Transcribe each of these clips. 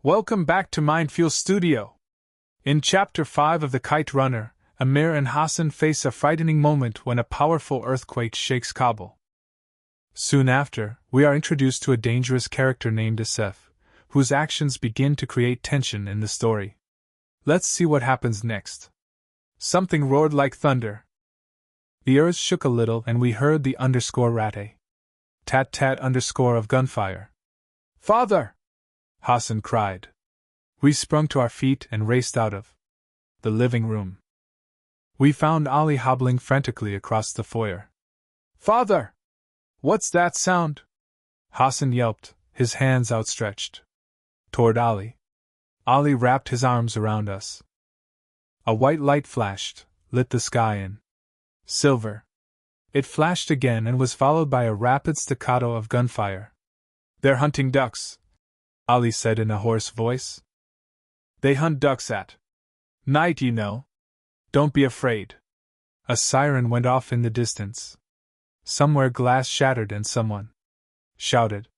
Welcome back to Mindfuel Studio. In Chapter 5 of the Kite Runner, Amir and Hassan face a frightening moment when a powerful earthquake shakes Kabul. Soon after, we are introduced to a dangerous character named Assef, whose actions begin to create tension in the story. Let's see what happens next. Something roared like thunder. The earth shook a little and we heard the _rat-a. Tat-tat of gunfire. "Father!" Hassan cried. We sprung to our feet and raced out of the living room. We found Ali hobbling frantically across the foyer. "Father! What's that sound?" Hassan yelped, his hands outstretched toward Ali. Ali wrapped his arms around us. A white light flashed, lit the sky in silver. It flashed again and was followed by a rapid staccato of gunfire. "They're hunting ducks," Ali said in a hoarse voice. "They hunt ducks at night, you know. Don't be afraid." A siren went off in the distance. Somewhere glass shattered and someone shouted.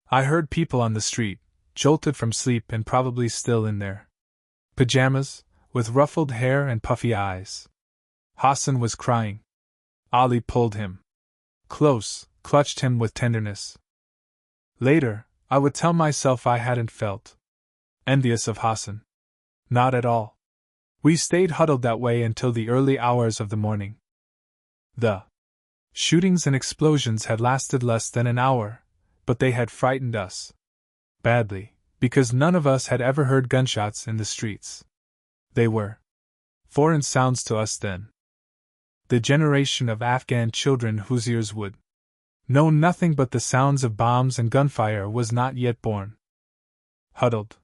I heard people on the street, jolted from sleep and probably still in their pajamas, with ruffled hair and puffy eyes. Hassan was crying. Ali pulled him close, clutched him with tenderness. Later, I would tell myself I hadn't felt envious of Hassan. Not at all. We stayed huddled that way until the early hours of the morning. The shootings and explosions had lasted less than an hour, but they had frightened us badly, because none of us had ever heard gunshots in the streets. They were foreign sounds to us then. The generation of Afghan children whose ears would know nothing but the sounds of bombs and gunfire was not yet born. Huddled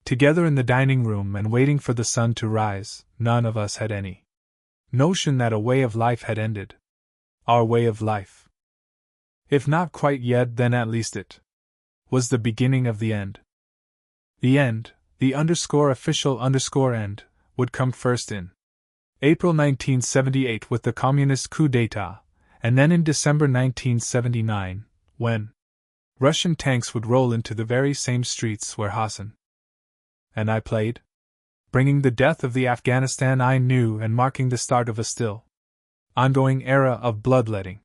together in the dining room and waiting for the sun to rise, none of us had any notion that a way of life had ended. Our way of life. If not quite yet, then at least it was the beginning of the end. The end, the official end, would come first in April 1978 with the communist coup d'etat, and then in December 1979, when Russian tanks would roll into the very same streets where Hassan and I played, bringing the death of the Afghanistan I knew and marking the start of a still ongoing era of bloodletting.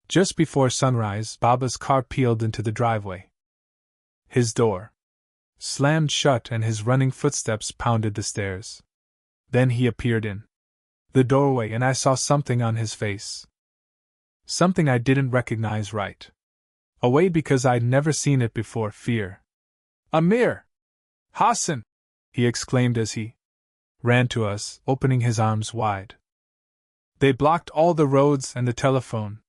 Just before sunrise, Baba's car peeled into the driveway. His door slammed shut and his running footsteps pounded the stairs. Then he appeared in the doorway and I saw something on his face. Something I didn't recognize right away because I'd never seen it before. Fear. "Amir! Hassan!" he exclaimed as he ran to us, opening his arms wide. They blocked all the roads and the telephone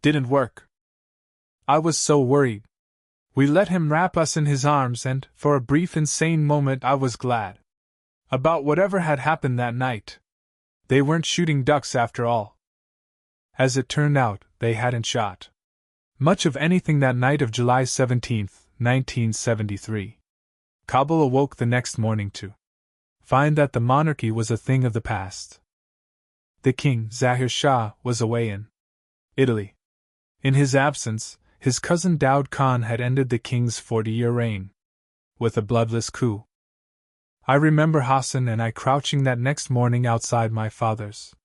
didn't work. I was so worried. We let him wrap us in his arms and, for a brief insane moment, I was glad about whatever had happened that night. They weren't shooting ducks after all. As it turned out, they hadn't shot much of anything that night of July 17, 1973. Kabul awoke the next morning to find that the monarchy was a thing of the past. The king, Zahir Shah, was away in Italy. In his absence, his cousin Daud Khan had ended the king's 40-year reign with a bloodless coup. I remember Hassan and I crouching that next morning outside my father's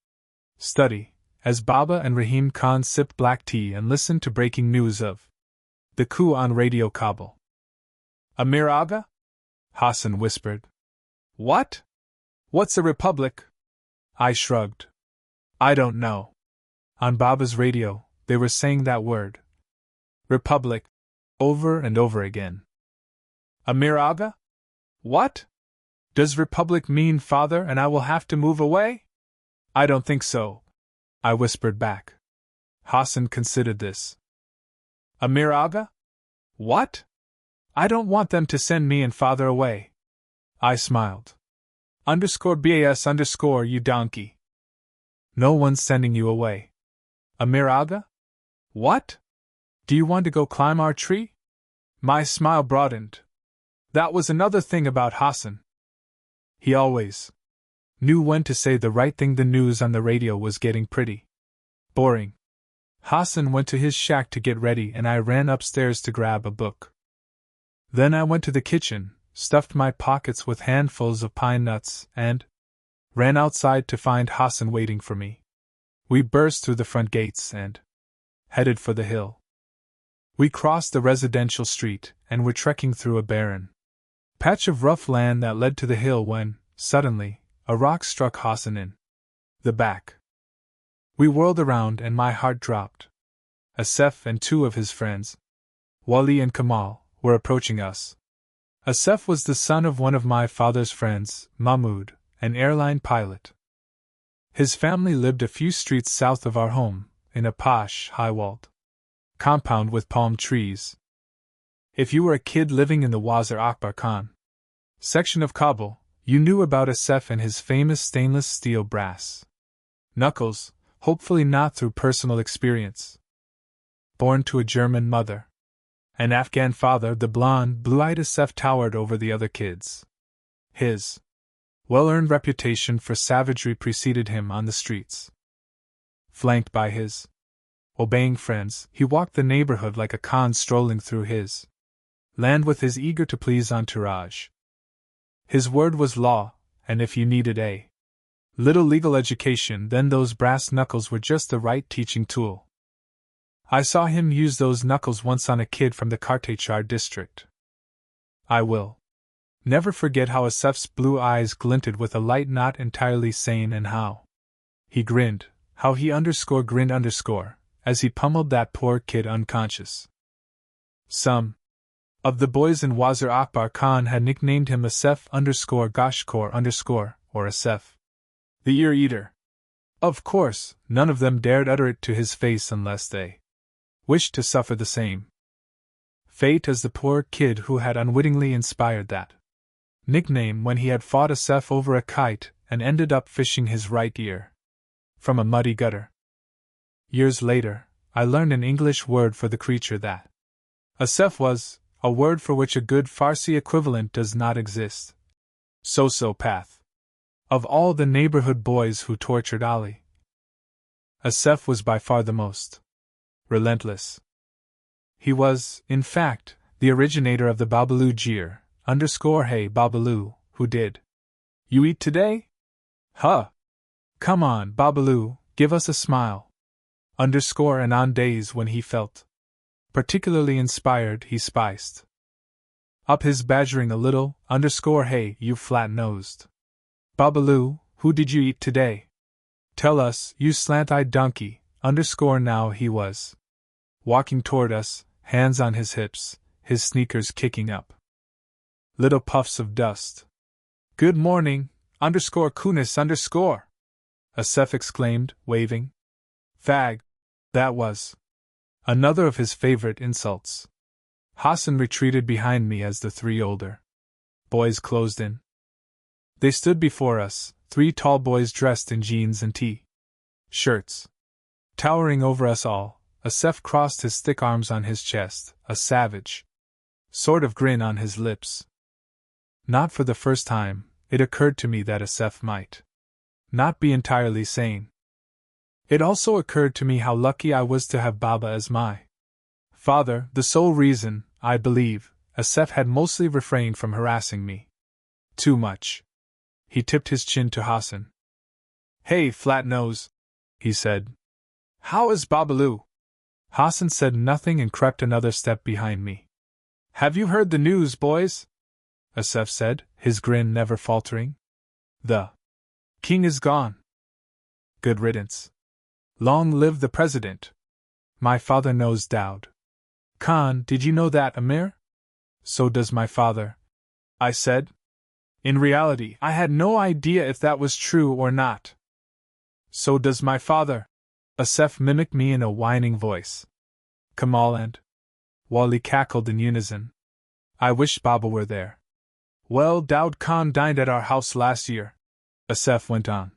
study, as Baba and Rahim Khan sipped black tea and listened to breaking news of the coup on Radio Kabul. "Amir Aga?" Hassan whispered. "What? What's a republic?" I shrugged. "I don't know." On Baba's radio, they were saying that word, republic, over and over again. "Amir Aga? What? Does republic mean father and I will have to move away?" "I don't think so," I whispered back. Hassan considered this. "Amir Aga? What? I don't want them to send me and father away." I smiled. _BAS_ you donkey. No one's sending you away. "Amir Aga? What? Do you want to go climb our tree?" My smile broadened. That was another thing about Hassan. He always knew when to say the right thing. The news on the radio was getting pretty boring. Hassan went to his shack to get ready and I ran upstairs to grab a book. Then I went to the kitchen, stuffed my pockets with handfuls of pine nuts, and ran outside to find Hassan waiting for me. We burst through the front gates and headed for the hill. We crossed the residential street and were trekking through a barren patch of rough land that led to the hill when, suddenly, a rock struck Hassan in the back. We whirled around and my heart dropped. Assef and two of his friends, Wali and Kamal, were approaching us. Assef was the son of one of my father's friends, Mahmoud, an airline pilot. His family lived a few streets south of our home, in a posh, high-walled compound with palm trees. If you were a kid living in the Wazir Akbar Khan section of Kabul, you knew about Assef and his famous stainless steel brass knuckles, hopefully not through personal experience. Born to a German mother, an Afghan father, the blonde, blue-eyed Assef towered over the other kids. His well-earned reputation for savagery preceded him on the streets. Flanked by his obeying friends, he walked the neighborhood like a Khan strolling through his land with his eager-to-please entourage. His word was law, and if you needed a little legal education, then those brass knuckles were just the right teaching tool. I saw him use those knuckles once on a kid from the Kartachar district. I will never forget how Assef's blue eyes glinted with a light not entirely sane and how he grinned, how he grinned as he pummeled that poor kid unconscious. Some of the boys in Wazir Akbar Khan had nicknamed him Assef_Gashkor_ or Assef, the ear eater. Of course, none of them dared utter it to his face unless they wished to suffer the same fate as the poor kid who had unwittingly inspired that nickname when he had fought Assef over a kite and ended up fishing his right ear from a muddy gutter. Years later, I learned an English word for the creature that Assef was, a word for which a good Farsi equivalent does not exist. Sociopath. Of all the neighborhood boys who tortured Ali, Assef was by far the most relentless. He was, in fact, the originator of the Babalu jeer, _hey Babalu, who did you eat today? Huh! Come on, Babalu, give us a smile. And on days when he felt particularly inspired, he spiced up his badgering a little, _hey, you flat-nosed Babalu, who did you eat today? Tell us, you slant-eyed donkey, now he was walking toward us, hands on his hips, his sneakers kicking up little puffs of dust. Good morning, Kunis_, Assef exclaimed, waving. Fag. That was another of his favorite insults. Hassan retreated behind me as the three older boys closed in. They stood before us, three tall boys dressed in jeans and T-shirts. Towering over us all, Assef crossed his thick arms on his chest, a savage sort of grin on his lips. Not for the first time, it occurred to me that Assef might not be entirely sane. It also occurred to me how lucky I was to have Baba as my father, the sole reason, I believe, Assef had mostly refrained from harassing me too much. He tipped his chin to Hassan. Hey, flat nose, he said. How is Babalu? Hassan said nothing and crept another step behind me. Have you heard the news, boys? Assef said, his grin never faltering. The king is gone. Good riddance. Long live the president. My father knows Daud Khan, did you know that, Amir? So does my father, I said. In reality, I had no idea if that was true or not. So does my father, Assef mimicked me in a whining voice. Kamal and Wali cackled in unison. I wish Baba were there. Well, Daud Khan dined at our house last year, Assef went on.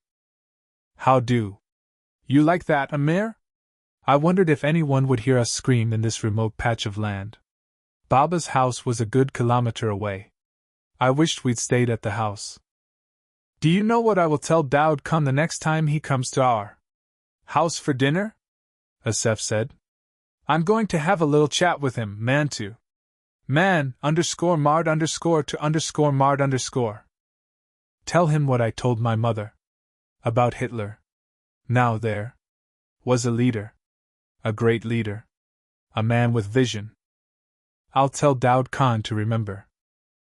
How do you like that, Amir? I wondered if anyone would hear us scream in this remote patch of land. Baba's house was a good kilometer away. I wished we'd stayed at the house. Do you know what I will tell Daud Khan the next time he comes to our house for dinner? Assef said. I'm going to have a little chat with him, man to Man, underscore Mard underscore to underscore Mard underscore. Tell him what I told my mother. About Hitler. Now there was a leader. A great leader. A man with vision. I'll tell Daud Khan to remember.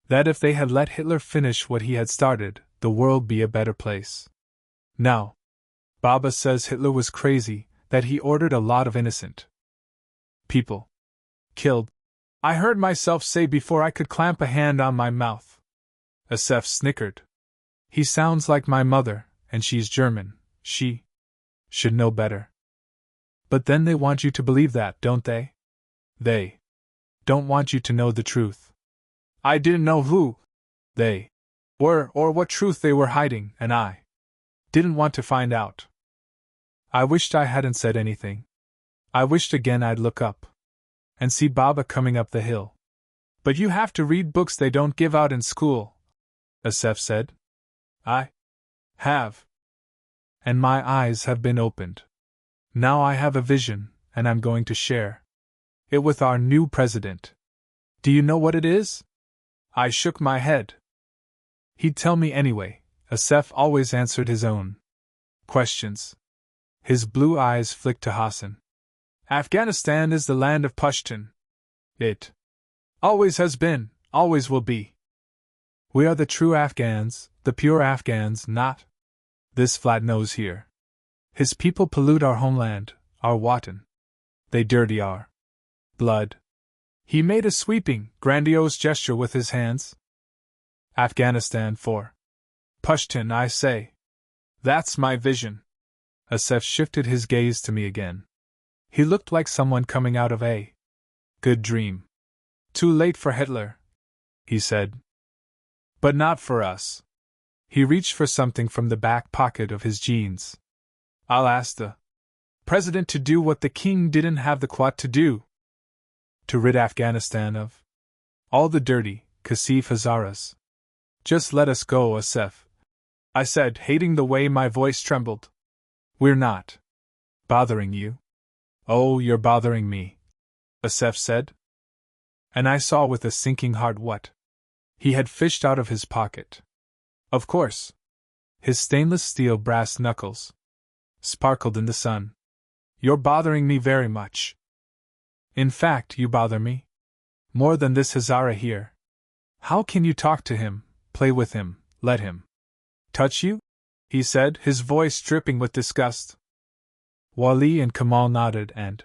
That if they had let Hitler finish what he had started, the world be a better place. Now, Baba says Hitler was crazy, that he ordered a lot of innocent people killed. I heard myself say before I could clamp a hand on my mouth. Assef snickered. He sounds like my mother, and she's German. She should know better. But then they want you to believe that, don't they? They don't want you to know the truth. I didn't know who they were or what truth they were hiding, and I didn't want to find out. I wished I hadn't said anything. I wished again I'd look up and see Baba coming up the hill. But you have to read books they don't give out in school, Assef said. I have. And my eyes have been opened. Now I have a vision, and I'm going to share it with our new president. Do you know what it is? I shook my head. He'd tell me anyway. Assef always answered his own questions. His blue eyes flicked to Hassan. Afghanistan is the land of Pashtun. It always has been, always will be. We are the true Afghans, the pure Afghans, not this flat nose here. His people pollute our homeland, our Watan. They dirty our blood. He made a sweeping, grandiose gesture with his hands. Afghanistan for Pashtun, I say. That's my vision. Assef shifted his gaze to me again. He looked like someone coming out of a good dream. Too late for Hitler, he said. But not for us. He reached for something from the back pocket of his jeans. I'll ask the president to do what the king didn't have the quat to do. To rid Afghanistan of all the dirty, Kasif Hazaras. Just let us go, Assef, I said, hating the way my voice trembled. We're not bothering you. Oh, you're bothering me, Assef said. And I saw with a sinking heart what he had fished out of his pocket. Of course. His stainless steel brass knuckles sparkled in the sun. You're bothering me very much. In fact, you bother me more than this Hazara here. How can you talk to him, play with him, let him touch you? He said, his voice dripping with disgust. Wali and Kamal nodded and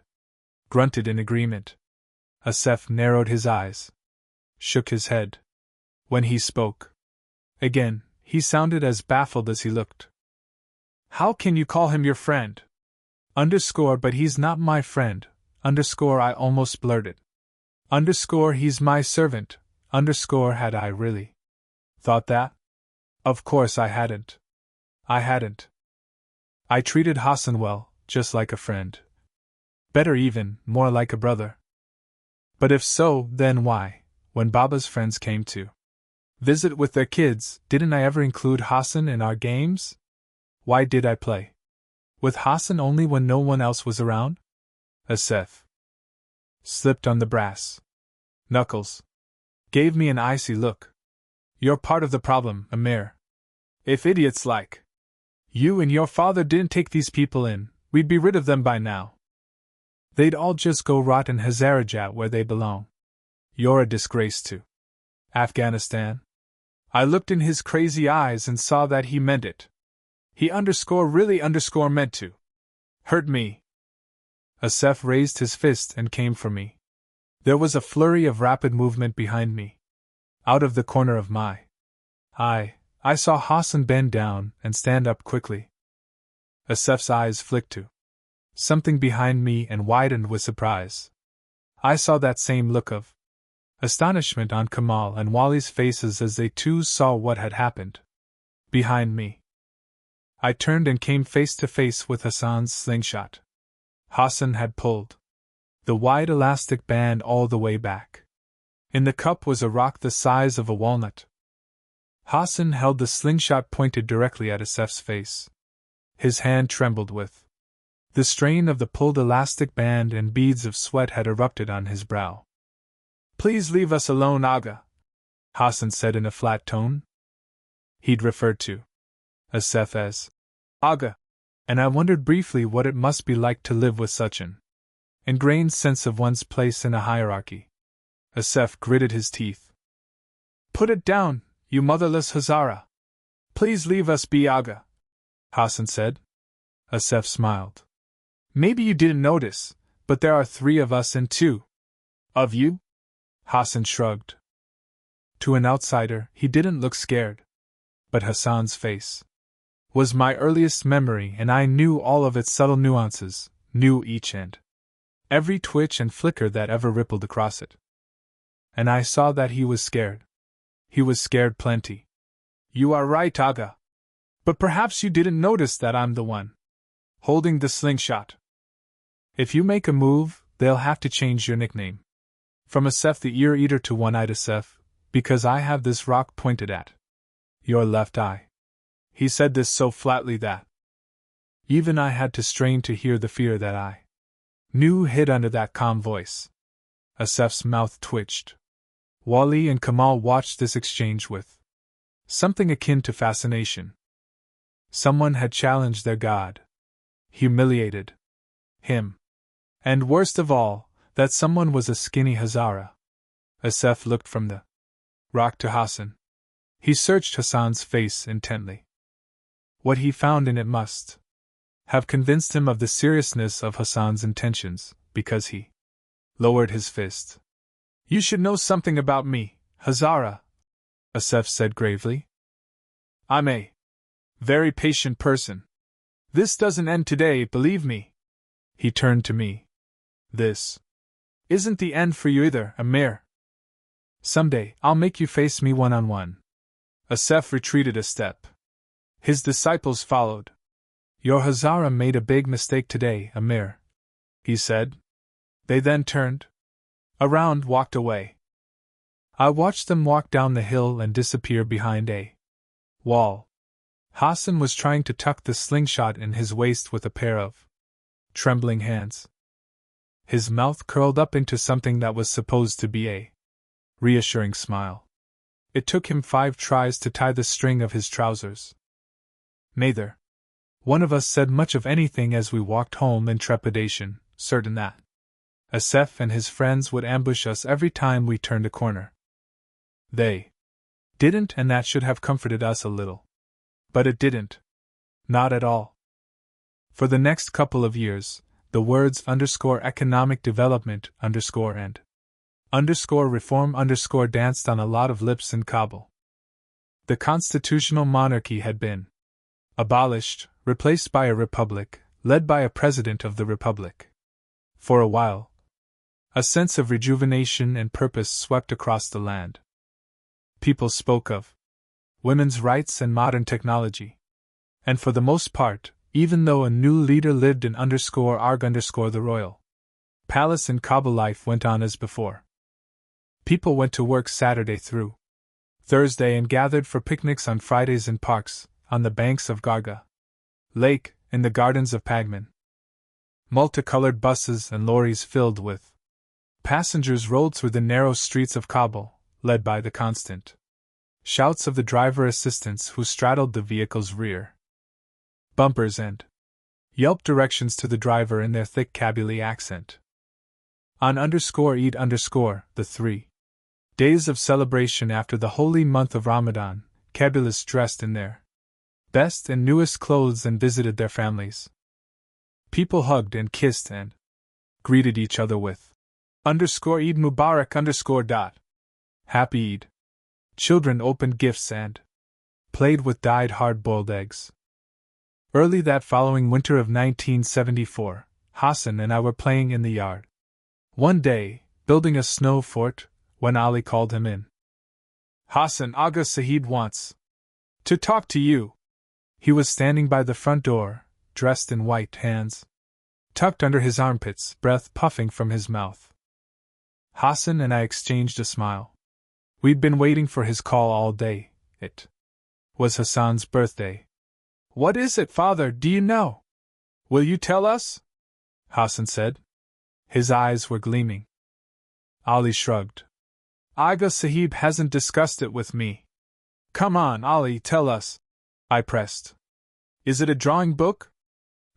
grunted in agreement. Assef narrowed his eyes, shook his head. When he spoke again, he sounded as baffled as he looked. How can you call him your friend? But he's not my friend. I almost blurted. He's my servant. Had I really thought that? Of course I hadn't. I treated Hassan well, just like a friend. Better even, more like a brother. But if so, then why, when Baba's friends came to visit with their kids, didn't I ever include Hassan in our games? Why did I play with Hassan only when no one else was around? Assef slipped on the brass knuckles, gave me an icy look. You're part of the problem, Amir. If idiots like you and your father didn't take these people in, we'd be rid of them by now. They'd all just go rot in Hazarajat where they belong. You're a disgrace to Afghanistan. I looked in his crazy eyes and saw that he meant it. He really meant to hurt me. Assef raised his fist and came for me. There was a flurry of rapid movement behind me. Out of the corner of my eye, I saw Hassan bend down and stand up quickly. Assef's eyes flicked to something behind me and widened with surprise. I saw that same look of astonishment on Kamal and Wali's faces as they too saw what had happened behind me. I turned and came face to face with Hassan's slingshot. Hassan had pulled the wide elastic band all the way back. In the cup was a rock the size of a walnut. Hassan held the slingshot pointed directly at Assef's face. His hand trembled with the strain of the pulled elastic band, and beads of sweat had erupted on his brow. Please leave us alone, Aga, Hassan said in a flat tone. He'd referred to Assef as Aga, and I wondered briefly what it must be like to live with such an ingrained sense of one's place in a hierarchy. Assef gritted his teeth. Put it down, you motherless Hazara. Please leave us be, Aga, Hassan said. Assef smiled. Maybe you didn't notice, but there are 3 of us and 2 of you? Hassan shrugged. To an outsider, he didn't look scared. But Hassan's face was my earliest memory, and I knew all of its subtle nuances, knew each and every twitch and flicker that ever rippled across it. And I saw that he was scared. He was scared plenty. You are right, Aga. But perhaps you didn't notice that I'm the one holding the slingshot. If you make a move, they'll have to change your nickname. From Assef the Ear-Eater to One-Eyed Assef, because I have this rock pointed at your left eye. He said this so flatly that even I had to strain to hear the fear that I knew hid under that calm voice. Assef's mouth twitched. Wally and Kamal watched this exchange with something akin to fascination. Someone had challenged their god, humiliated him. And worst of all, that someone was a skinny Hazara. Assef looked from the rock to Hassan. He searched Hassan's face intently. What he found in it must have convinced him of the seriousness of Hassan's intentions, because he lowered his fist. You should know something about me, Hazara, Assef said gravely. I'm a very patient person. This doesn't end today, believe me. He turned to me. This isn't the end for you either, Amir. Someday, I'll make you face me one-on-one. Assef retreated a step. His disciples followed. Your Hazara made a big mistake today, Amir, he said. They then turned around, walked away. I watched them walk down the hill and disappear behind a wall. Hassan was trying to tuck the slingshot in his waist with a pair of trembling hands. His mouth curled up into something that was supposed to be a reassuring smile. It took him 5 tries to tie the string of his trousers. Neither one of us said much of anything as we walked home in trepidation, certain that Assef and his friends would ambush us every time we turned a corner. They didn't, and that should have comforted us a little. But it didn't. Not at all. For the next couple of years, the words _economic development and reform danced on a lot of lips in Kabul. The constitutional monarchy had been abolished, replaced by a republic, led by a president of the republic. For a while, a sense of rejuvenation and purpose swept across the land. People spoke of women's rights and modern technology. And for the most part, even though a new leader lived in _arg_ the royal palace in Kabul, life went on as before. People went to work Saturday through Thursday and gathered for picnics on Fridays in parks, on the banks of Garga Lake, in the gardens of Pagman. Multicolored buses and lorries filled with passengers rolled through the narrow streets of Kabul, led by the constant shouts of the driver assistants who straddled the vehicle's rear bumpers and yelped directions to the driver in their thick Kabuli accent. On _Eid the 3 days of celebration after the holy month of Ramadan, Kabulists dressed in their best and newest clothes and visited their families. People hugged and kissed and greeted each other with _Eid Mubarak . Happy Eid. Children opened gifts and played with dyed hard-boiled eggs. Early that following winter of 1974, Hassan and I were playing in the yard. One day, building a snow fort, when Ali called him in. Hassan, Aga Sahid wants to talk to you. He was standing by the front door, dressed in white, hands tucked under his armpits, breath puffing from his mouth. Hassan and I exchanged a smile. We'd been waiting for his call all day. It was Hassan's birthday. What is it, father, do you know? Will you tell us? Hassan said. His eyes were gleaming. Ali shrugged. Aga Sahib hasn't discussed it with me. Come on, Ali, tell us, I pressed. Is it a drawing book?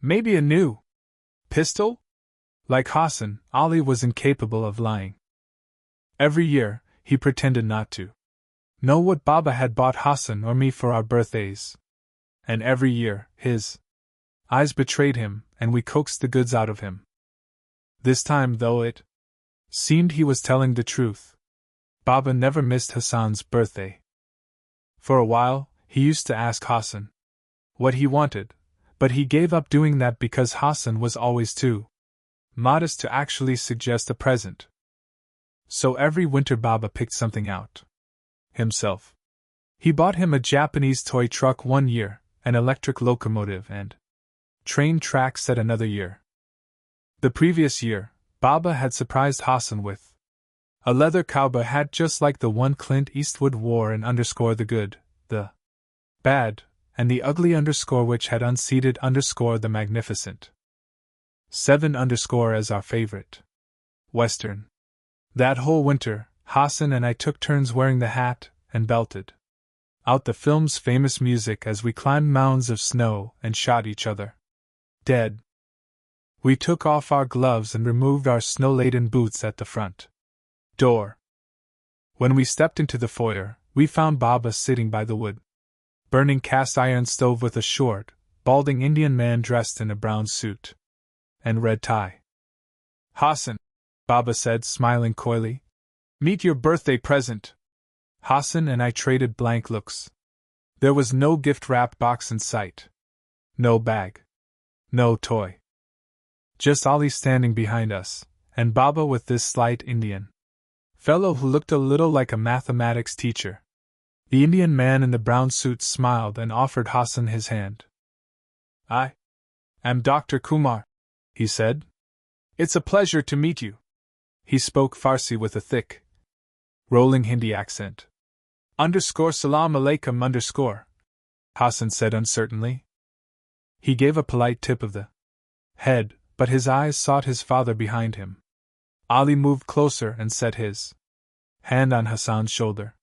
Maybe a new pistol? Like Hassan, Ali was incapable of lying. Every year, he pretended not to know what Baba had bought Hassan or me for our birthdays. And every year, his eyes betrayed him, and we coaxed the goods out of him. This time, though, it seemed he was telling the truth. Baba never missed Hassan's birthday. For a while, he used to ask Hassan what he wanted, but he gave up doing that because Hassan was always too modest to actually suggest a present. So every winter Baba picked something out himself. He bought him a Japanese toy truck one year, an electric locomotive, and train track set another year. The previous year, Baba had surprised Hassan with a leather cowboy hat just like the one Clint Eastwood wore, and underscore the good, the bad, and the ugly underscore which had unseated underscore the magnificent. 7 underscore as our favorite Western. That whole winter, Hassan and I took turns wearing the hat and belted out the film's famous music as we climbed mounds of snow and shot each other dead. We took off our gloves and removed our snow-laden boots at the front door. When we stepped into the foyer, we found Baba sitting by the wood-burning cast-iron stove with a short, balding Indian man dressed in a brown suit and red tie. Hassan, Baba said, smiling coyly, meet your birthday present. Hassan and I traded blank looks. There was no gift-wrapped box in sight. No bag. No toy. Just Ali standing behind us, and Baba with this slight Indian fellow who looked a little like a mathematics teacher. The Indian man in the brown suit smiled and offered Hassan his hand. I am Dr. Kumar, he said. It's a pleasure to meet you. He spoke Farsi with a thick, rolling Hindi accent. Salam alaikum Hassan said uncertainly. He gave a polite tip of the head, but his eyes sought his father behind him. Ali moved closer and set his hand on Hassan's shoulder.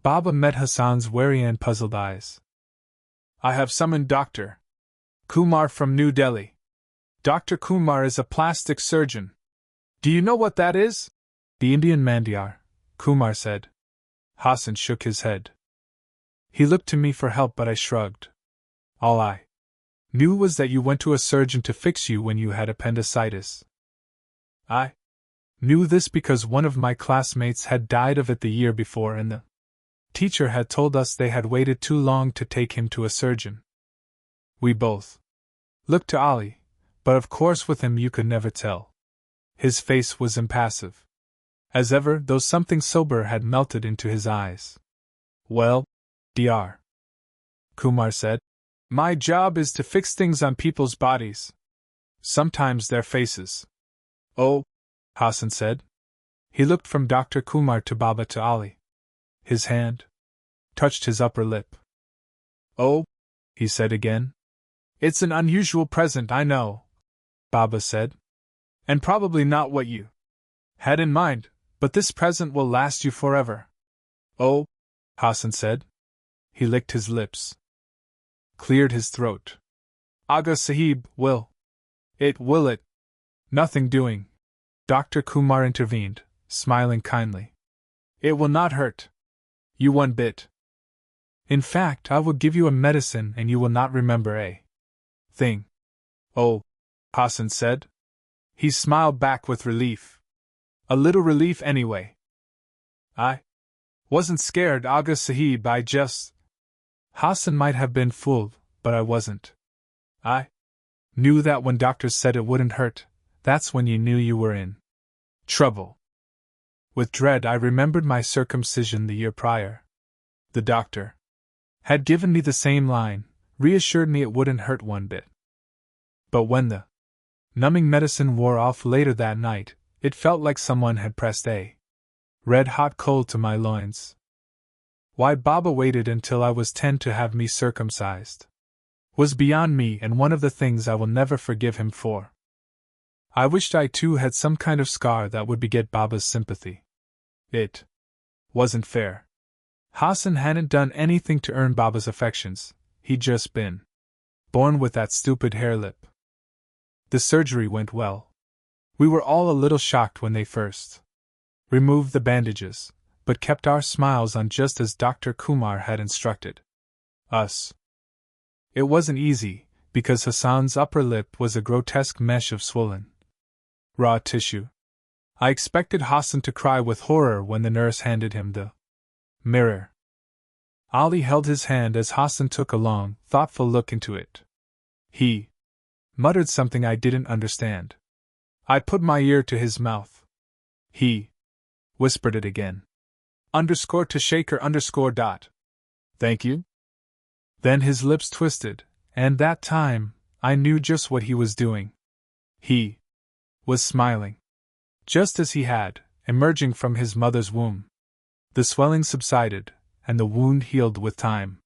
Baba met Hassan's wary and puzzled eyes. I have summoned Dr. Kumar from New Delhi. Dr. Kumar is a plastic surgeon. Do you know what that is? The Indian Mandyar, Kumar said. Hassan shook his head. He looked to me for help, but I shrugged. All I knew was that you went to a surgeon to fix you when you had appendicitis. I knew this because one of my classmates had died of it the year before, and the teacher had told us they had waited too long to take him to a surgeon. We both looked to Ali, but of course with him you could never tell. His face was impassive as ever, though something sober had melted into his eyes. Well, Dr. Kumar said, my job is to fix things on people's bodies. Sometimes their faces. Oh, Hassan said. He looked from Dr. Kumar to Baba to Ali. His hand touched his upper lip. Oh, he said again. It's an unusual present, I know, Baba said. And probably not what you had in mind, but this present will last you forever. Oh, Hassan said. He licked his lips, cleared his throat. Aga Sahib, will it? Nothing doing. Dr. Kumar intervened, smiling kindly. It will not hurt you one bit. In fact, I will give you a medicine and you will not remember a thing. Oh, Hassan said. He smiled back with relief. A little relief anyway. I wasn't scared, Aga Sahib, I just... Hassan might have been fooled, but I wasn't. I knew that when doctors said it wouldn't hurt, that's when you knew you were in trouble. With dread I remembered my circumcision the year prior. The doctor had given me the same line, reassured me it wouldn't hurt one bit. But when the numbing medicine wore off later that night, it felt like someone had pressed a red-hot coal to my loins. Why Baba waited until I was 10 to have me circumcised was beyond me, and one of the things I will never forgive him for. I wished I too had some kind of scar that would beget Baba's sympathy. It wasn't fair. Hassan hadn't done anything to earn Baba's affections, he'd just been born with that stupid hair lip. The surgery went well. We were all a little shocked when they first removed the bandages, but kept our smiles on just as Dr. Kumar had instructed us. It wasn't easy, because Hassan's upper lip was a grotesque mesh of swollen, raw tissue. I expected Hassan to cry with horror when the nurse handed him the mirror. Ali held his hand as Hassan took a long, thoughtful look into it. He muttered something I didn't understand. I put my ear to his mouth. He whispered it again. _to shaker _. Thank you? Then his lips twisted, and that time, I knew just what he was doing. He was smiling. Just as he had, emerging from his mother's womb. The swelling subsided, and the wound healed with time.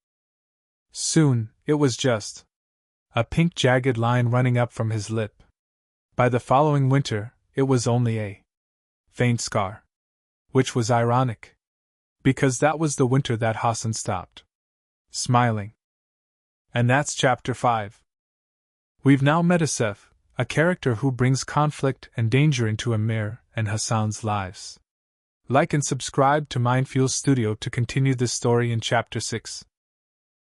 Soon, it was just a pink jagged line running up from his lip. By the following winter, it was only a faint scar. Which was ironic. Because that was the winter that Hassan stopped smiling. And that's Chapter 5. We've now met Assef, a character who brings conflict and danger into Amir and Hassan's lives. Like and subscribe to Mindfuel Studio to continue this story in Chapter 6.